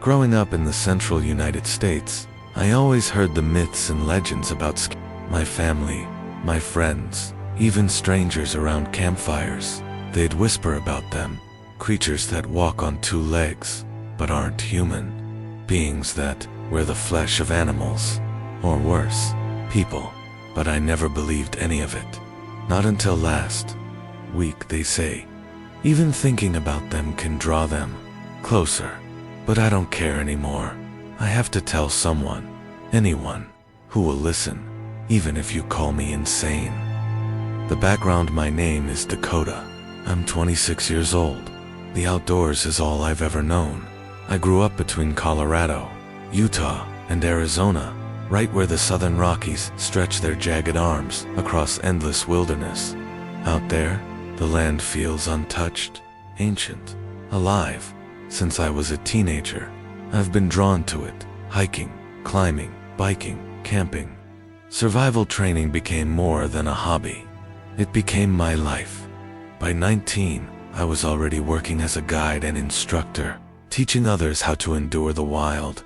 Growing up in the central United States, I always heard the myths and legends about my family, my friends, even strangers around campfires. They'd whisper about them, creatures that walk on two legs, but aren't human, beings that wear the flesh of animals, or worse, people. But I never believed any of it. Not until last week, they say. Even thinking about them can draw them closer. But I don't care anymore. I have to tell someone, anyone, who will listen, even if you call me insane. The background: my name is Dakota. I'm 26 years old. The outdoors is all I've ever known. I grew up between Colorado, Utah, and Arizona, right where the southern Rockies stretch their jagged arms across endless wilderness. Out there, the land feels untouched, ancient, alive. Since I was a teenager, I've been drawn to it. Hiking, climbing, biking, camping. Survival training became more than a hobby. It became my life. By 19, I was already working as a guide and instructor, teaching others how to endure the wild.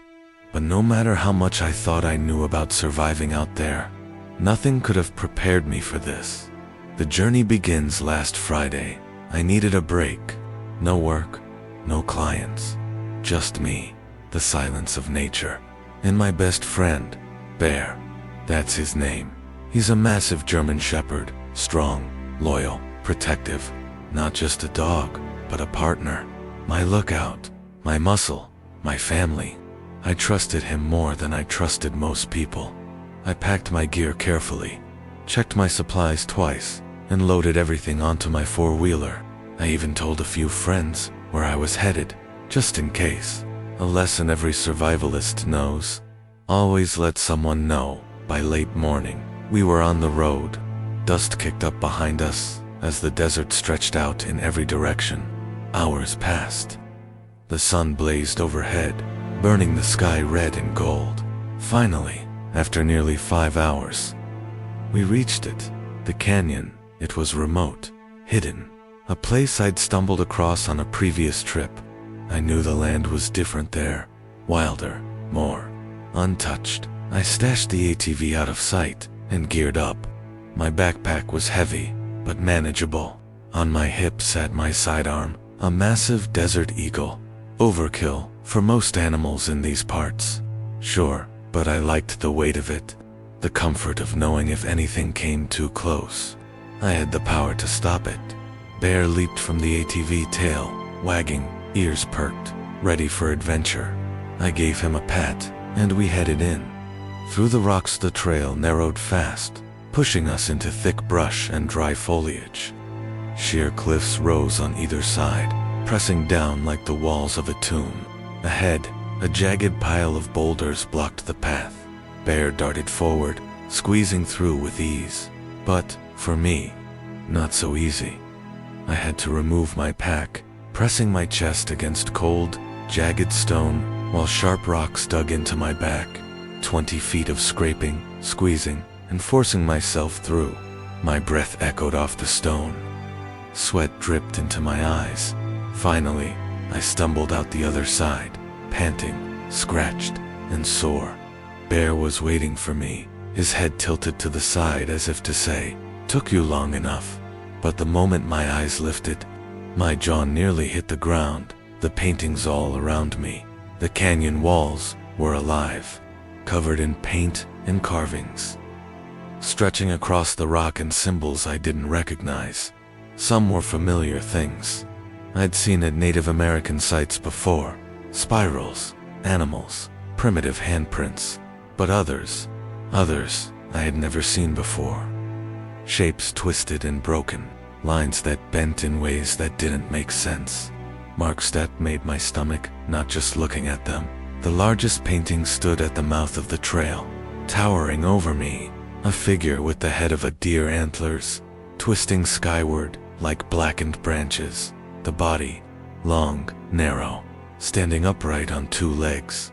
But no matter how much I thought I knew about surviving out there, nothing could have prepared me for this. The journey begins last Friday. I needed a break. No work, no clients, just me, the silence of nature, and my best friend, Bear. That's his name. He's a massive German shepherd, strong, loyal, protective. Not just a dog, but a partner. My lookout, my muscle, my family. I trusted him more than I trusted most people. I packed my gear carefully, checked my supplies twice, and loaded everything onto my four-wheeler. I even told a few friends where I was headed, just in case. A lesson every survivalist knows. Always let someone know. By late morning, we were on the road. Dust kicked up behind us as the desert stretched out in every direction. Hours passed. The sun blazed overhead, burning the sky red and gold. Finally, after nearly 5 hours, we reached it. The canyon. It was remote, hidden. A place I'd stumbled across on a previous trip. I knew the land was different there, wilder, more untouched. I stashed the ATV out of sight and geared up. My backpack was heavy, but manageable. On my hip sat my sidearm, a massive desert eagle. Overkill for most animals in these parts. Sure, but I liked the weight of it. The comfort of knowing if anything came too close, I had the power to stop it. Bear leaped from the ATV, tail wagging, ears perked, ready for adventure. I gave him a pat, and we headed in. Through the rocks the trail narrowed fast, pushing us into thick brush and dry foliage. Sheer cliffs rose on either side, pressing down like the walls of a tomb. Ahead, a jagged pile of boulders blocked the path. Bear darted forward, squeezing through with ease. But, for me, not so easy. I had to remove my pack, pressing my chest against cold, jagged stone, while sharp rocks dug into my back. 20 feet of scraping, squeezing, and forcing myself through. My breath echoed off the stone. Sweat dripped into my eyes. Finally, I stumbled out the other side, panting, scratched, and sore. Bear was waiting for me, his head tilted to the side as if to say, "Took you long enough." But the moment my eyes lifted, my jaw nearly hit the ground. The paintings all around me, the canyon walls, were alive, covered in paint and carvings, stretching across the rock, and symbols I didn't recognize. Some were familiar things I'd seen at Native American sites before: spirals, animals, primitive handprints. But others I had never seen before. Shapes twisted and broken, lines that bent in ways that didn't make sense. Marks that made my stomach knot just looking at them. The largest painting stood at the mouth of the trail, towering over me, a figure with the head of a deer, antlers twisting skyward like blackened branches. The body, long, narrow, standing upright on two legs.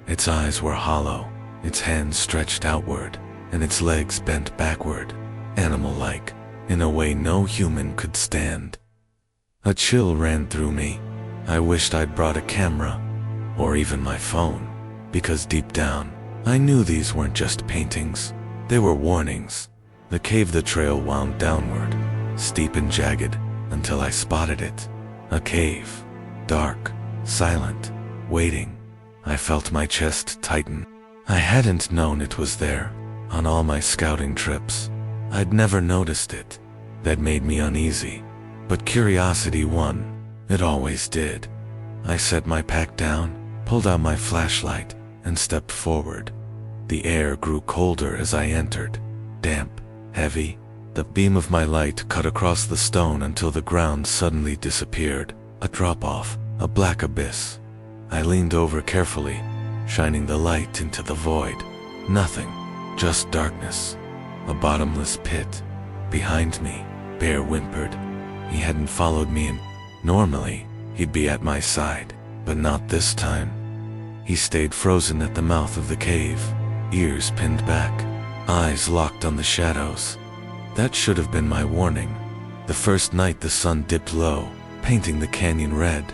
Its eyes were hollow, its hands stretched outward, and its legs bent backward, animal-like, in a way no human could stand. A chill ran through me. I wished I'd brought a camera, or even my phone, because deep down, I knew these weren't just paintings. They were warnings. The cave the trail wound downward, steep and jagged, until I spotted it. A cave. Dark, silent, waiting. I felt my chest tighten. I hadn't known it was there. On all my scouting trips, I'd never noticed it. That made me uneasy. But curiosity won. It always did. I set my pack down, pulled out my flashlight, and stepped forward. The air grew colder as I entered. Damp, heavy. The beam of my light cut across the stone until the ground suddenly disappeared. A drop-off, a black abyss. I leaned over carefully, shining the light into the void. Nothing, just darkness. A bottomless pit. Behind me, Bear whimpered. He hadn't followed me in. Normally, he'd be at my side, but not this time. He stayed frozen at the mouth of the cave, ears pinned back, eyes locked on the shadows. That should have been my warning. The first night the sun dipped low, painting the canyon red.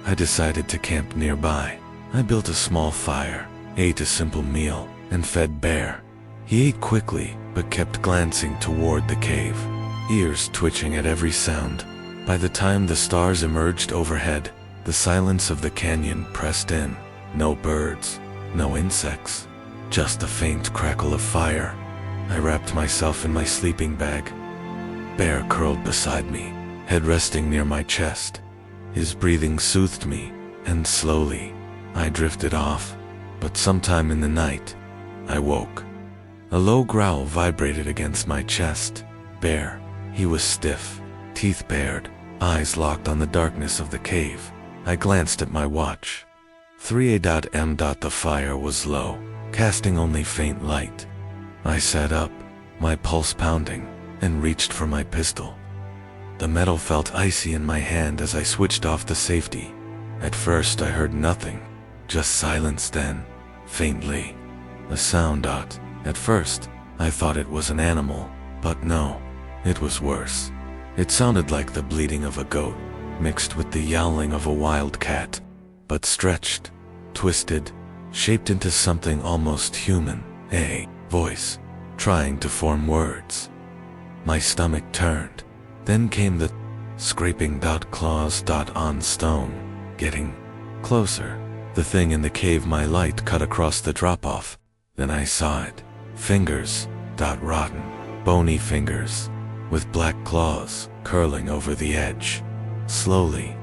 I decided to camp nearby. I built a small fire, ate a simple meal, and fed Bear. He ate quickly, but kept glancing toward the cave, ears twitching at every sound. By the time the stars emerged overhead, the silence of the canyon pressed in. No birds, no insects, just a faint crackle of fire. I wrapped myself in my sleeping bag. Bear curled beside me, head resting near my chest. His breathing soothed me, and slowly, I drifted off. But sometime in the night, I woke. A low growl vibrated against my chest. Bear. He was stiff, teeth bared, eyes locked on the darkness of the cave. I glanced at my watch. 3 a.m. The fire was low, casting only faint light. I sat up, my pulse pounding, and reached for my pistol. The metal felt icy in my hand as I switched off the safety. At first I heard nothing, just silence then, faintly. A sound. At first, I thought it was an animal, but no, it was worse. It sounded like the bleating of a goat, mixed with the yowling of a wild cat, but stretched, twisted, shaped into something almost human. A voice, trying to form words. My stomach turned. Then came the scraping. Claws. On stone, getting closer. The thing in the cave. My light cut across the drop-off. Then I saw it. Fingers. Rotten, bony fingers, with black claws curling over the edge. Slowly,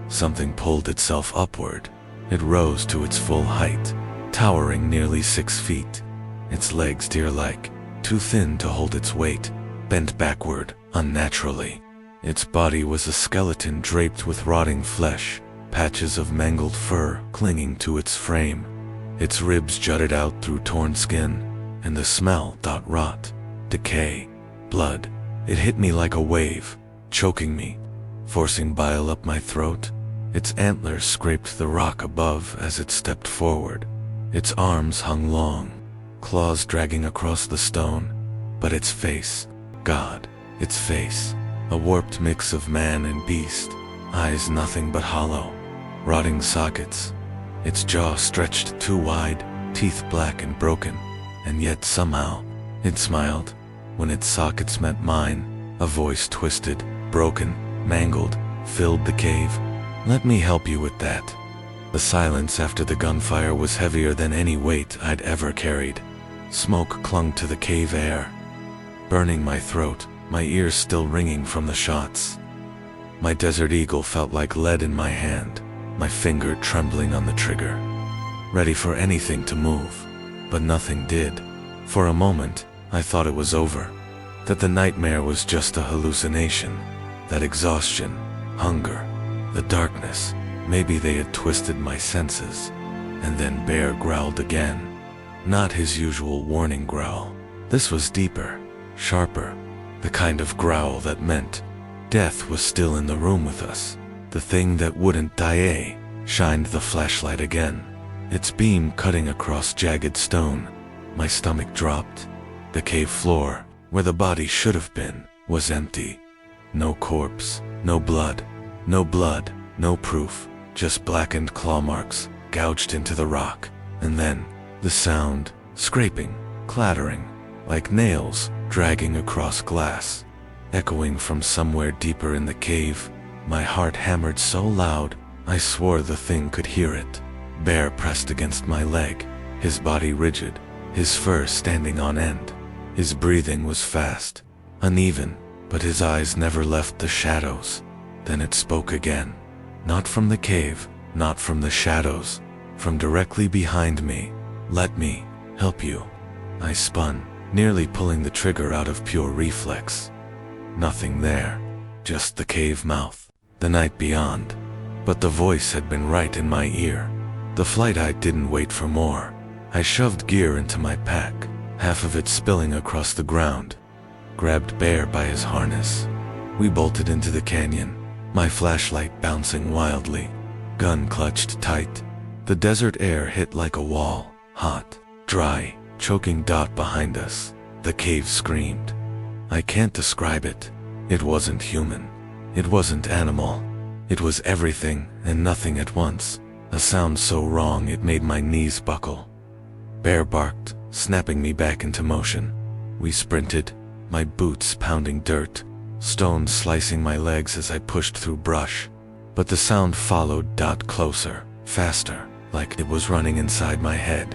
something pulled itself upward. It rose to its full height, towering nearly 6 feet. Its legs deer-like, too thin to hold its weight, bent backward, unnaturally. Its body was a skeleton draped with rotting flesh, patches of mangled fur clinging to its frame. Its ribs jutted out through torn skin, and the smell. Rot, decay, blood. It hit me like a wave, choking me, forcing bile up my throat. Its antlers scraped the rock above as it stepped forward. Its arms hung long, claws dragging across the stone. But its face, God, its face, a warped mix of man and beast, eyes nothing but hollow, rotting sockets. Its jaw stretched too wide, teeth black and broken, and yet somehow, it smiled. When its sockets met mine, a voice twisted, broken, mangled, filled the cave. Let me help you with that. The silence after the gunfire was heavier than any weight I'd ever carried. Smoke clung to the cave air, burning my throat, my ears still ringing from the shots. My Desert Eagle felt like lead in my hand, my finger trembling on the trigger, ready for anything to move. But nothing did. For a moment, I thought it was over, that the nightmare was just a hallucination, that exhaustion, hunger, the darkness, maybe they had twisted my senses. And then Bear growled again. Not his usual warning growl. This was deeper, sharper, the kind of growl that meant death was still in the room with us. The thing that wouldn't die. Shined the flashlight again, its beam cutting across jagged stone. My stomach dropped. The cave floor, where the body should have been, was empty. No corpse, no blood, no proof, just blackened claw marks, gouged into the rock, and then the sound, scraping, clattering, like nails dragging across glass, echoing from somewhere deeper in the cave. My heart hammered so loud, I swore the thing could hear it. Bear pressed against my leg, his body rigid, his fur standing on end. His breathing was fast, uneven, but his eyes never left the shadows. Then it spoke again. Not from the cave, not from the shadows, from directly behind me. "Let me help you." I spun, nearly pulling the trigger out of pure reflex. Nothing there, just the cave mouth, the night beyond. But the voice had been right in my ear. The flight I didn't wait for more. I shoved gear into my pack, half of it spilling across the ground, grabbed Bear by his harness. We bolted into the canyon, my flashlight bouncing wildly, gun clutched tight. The desert air hit like a wall, hot, dry, choking dot behind us. The cave screamed. I can't describe it. It wasn't human. It wasn't animal. It was everything and nothing at once. A sound so wrong it made my knees buckle. Bear barked, snapping me back into motion. We sprinted, my boots pounding dirt, stones slicing my legs as I pushed through brush. But the sound followed dot closer, faster, like it was running inside my head.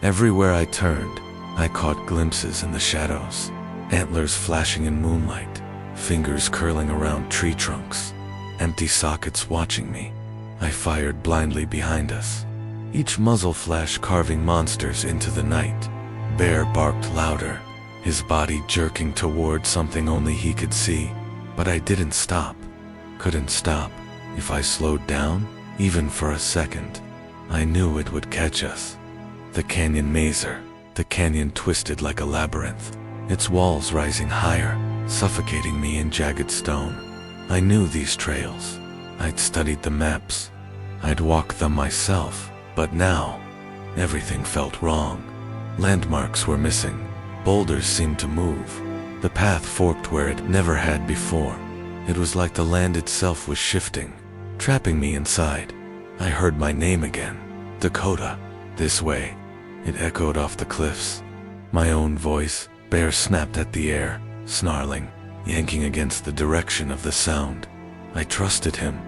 Everywhere I turned, I caught glimpses in the shadows, antlers flashing in moonlight, fingers curling around tree trunks, empty sockets watching me. I fired blindly behind us, each muzzle flash carving monsters into the night. Bear barked louder, his body jerking toward something only he could see. But I didn't stop, couldn't stop. If I slowed down, even for a second, I knew it would catch us. The canyon mazer, the canyon twisted like a labyrinth, its walls rising higher, suffocating me in jagged stone. I knew these trails. I'd studied the maps. I'd walked them myself. But now, everything felt wrong. Landmarks were missing. Boulders seemed to move. The path forked where it never had before. It was like the land itself was shifting, trapping me inside. I heard my name again. Dakota. This way. It echoed off the cliffs. My own voice. Bear snapped at the air, snarling, yanking against the direction of the sound. I trusted him.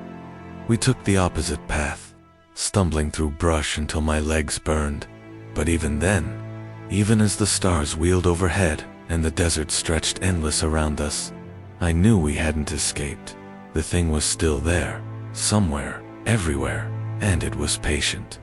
We took the opposite path, stumbling through brush until my legs burned. But even then, even as the stars wheeled overhead and the desert stretched endless around us, I knew we hadn't escaped. The thing was still there, somewhere, everywhere, and it was patient.